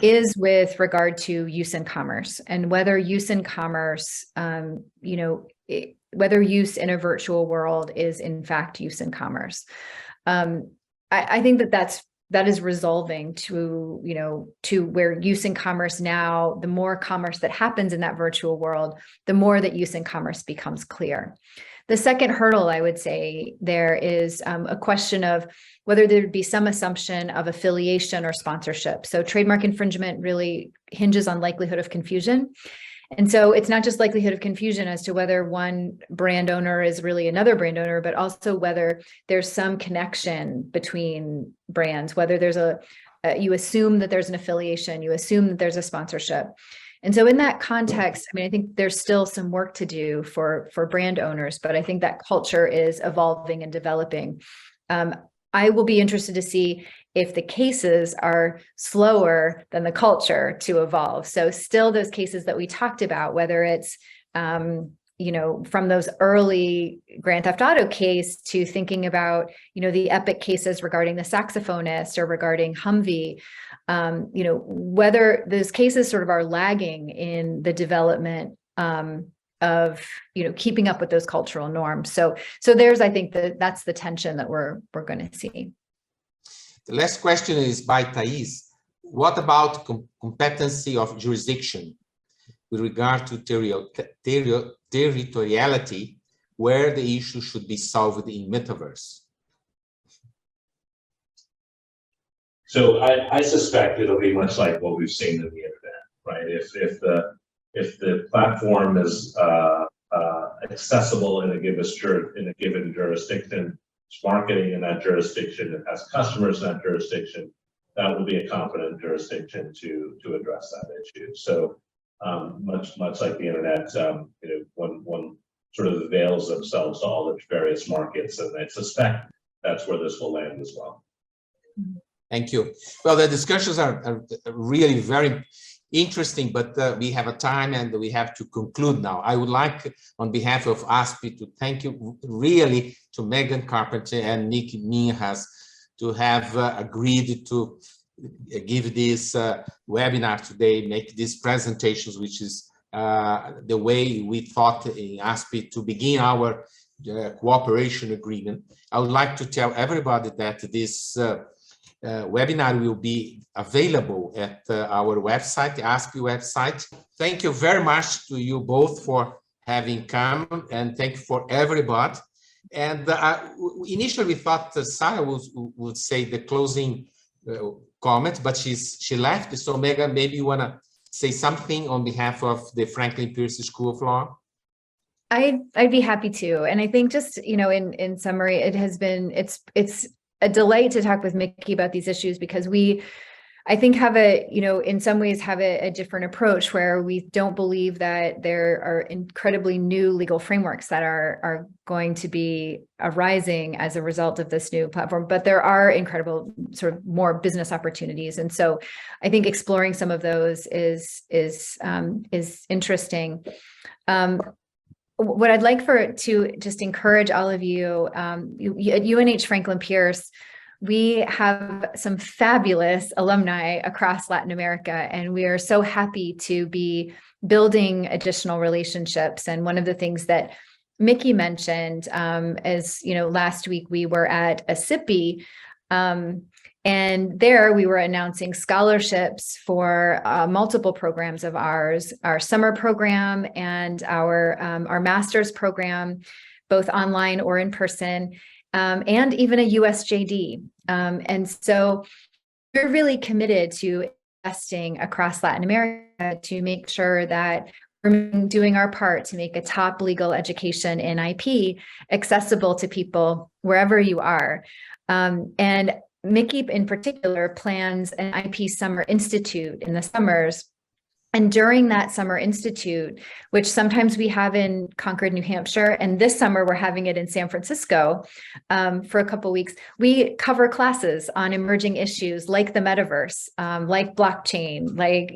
is with regard to use in commerce, and whether use in commerce, whether use in a virtual world is in fact use in commerce. I think that is resolving to where use in commerce now, the more commerce that happens in that virtual world, the more that use in commerce becomes clear. The second hurdle, I would say, there is a question of whether there'd be some assumption of affiliation or sponsorship. So trademark infringement really hinges on likelihood of confusion. And so it's not just likelihood of confusion as to whether one brand owner is really another brand owner, but also whether there's some connection between brands, whether there's you assume that there's an affiliation, you assume that there's a sponsorship. And so in that context, I mean, I think there's still some work to do for brand owners, but I think that culture is evolving and developing. I will be interested to see if the cases are slower than the culture to evolve. So still those cases that we talked about, whether it's, from those early Grand Theft Auto case to thinking about, the epic cases regarding the saxophonist or regarding Humvee, whether those cases sort of are lagging in the development of keeping up with those cultural norms. So there's, I think that's the tension that we're going to see. The last question is by Tais. What about competency of jurisdiction with regard to territoriality, where the issue should be solved in Metaverse? So I suspect it'll be much like what we've seen in the internet, right? If the platform is accessible in a given jurisdiction, it's marketing in that jurisdiction, it has customers in that jurisdiction, that will be a competent jurisdiction to address that issue. So much like the internet, one sort of avails themselves to all the various markets, and I suspect that's where this will land as well. Thank you. Well, the discussions are really very interesting, but we have a time and we have to conclude now. I would like, on behalf of ASPE, to thank you really to Megan Carpenter and Nick Minhas to have agreed to give this webinar today, make these presentations, which is the way we thought in ASPE to begin our cooperation agreement. I would like to tell everybody that this webinar will be available at our website, the ASPE website. Thank you very much to you both for having come, and thank you for everybody. And initially we thought Sarah would say the closing comment, but she left. So Megan, maybe you want to say something on behalf of the Franklin Pierce School of Law? I'd be happy to. And I think just, in summary, it's a delight to talk with Mickey about these issues, because we I think have a, in some ways have a different approach where we don't believe that there are incredibly new legal frameworks that are going to be arising as a result of this new platform, but there are incredible sort of more business opportunities. And so I think exploring some of those is interesting. What I'd like to just encourage all of you, at UNH Franklin Pierce, we have some fabulous alumni across Latin America, and we are so happy to be building additional relationships. And one of the things that Mickey mentioned, last week we were at a SIPI, and there we were announcing scholarships for multiple programs of ours, our summer program and our master's program, both online or in person. And even a USJD. And so we're really committed to investing across Latin America to make sure that we're doing our part to make a top legal education in IP accessible to people wherever you are. And Mickey in particular plans an IP Summer Institute in the summers. And during that Summer Institute, which sometimes we have in Concord, New Hampshire, and this summer we're having it in San Francisco for a couple of weeks, we cover classes on emerging issues like the metaverse, like blockchain, like,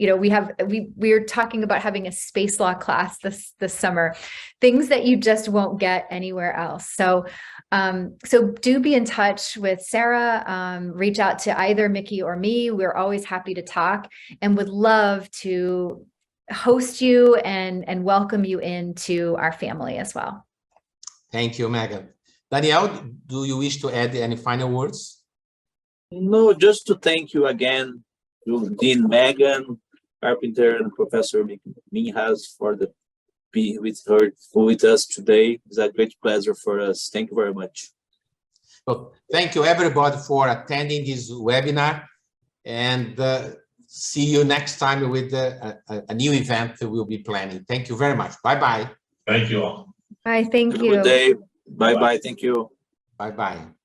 we're talking about having a space law class this summer, things that you just won't get anywhere else. So do be in touch with Sarah, reach out to either Mickey or me. We're always happy to talk and would love to host you and welcome you into our family as well. Thank you, Megan. Daniel, do you wish to add any final words? No, just to thank you again to Dean Megan Carpenter and Professor Minhas for being with us today. It's a great pleasure for us. Thank you very much. Well, thank you everybody for attending this webinar, and see you next time with a new event that we'll be planning. Thank you very much. Bye-bye. Thank you all. Bye, thank you. Have a good day. Bye-bye. Thank you. Bye-bye.